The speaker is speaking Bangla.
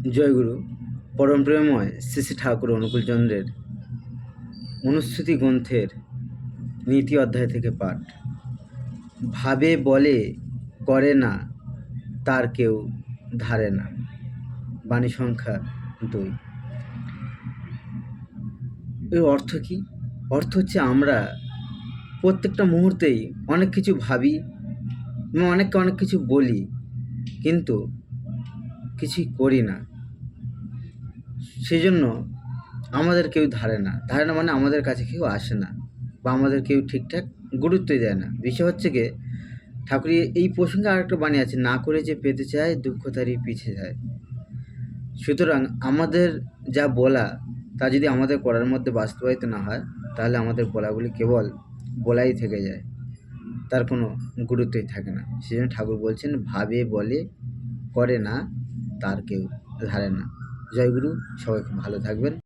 জয়গুরু। পরম প্রেমময় শ্রী শ্রী ঠাকুর অনুকূলচন্দ্রের অনুশ্রুতি গ্রন্থের নীতি অধ্যায় থেকে পাঠ। ভাবে বলে করে না, তার কেউ ধারে না। বাণী সংখ্যা 2। এর অর্থ কি? অর্থ হচ্ছে আমরা প্রত্যেকটা মুহূর্তেই অনেক কিছু ভাবি এবং অনেককে অনেক কিছু বলি, কিন্তু কিছুই করি না। সেই জন্য আমাদের কেউ ধারে না মানে আমাদের কাছে কেউ আসে না বা আমাদের কেউ ঠিকঠাক গুরুত্বই দেয় না। বিষয় হচ্ছে গিয়ে ঠাকুর এই প্রসঙ্গে আরেকটা বাণী আছে, না করে যে পেতে চায় দুঃখ তারই পিছে যায়। সুতরাং আমাদের যা বলা তা যদি আমাদের করার মধ্যে বাস্তবায়িত না হয়, তাহলে আমাদের বলাগুলি কেবল বলাই থেকে যায়, তার কোনো গুরুত্বই থাকে না। সেই জন্য ঠাকুর বলছেন, ভাবে বলে করে না, তার কেউ ধারে না। জয়গুরু। সবাই খুব ভালো থাকবেন।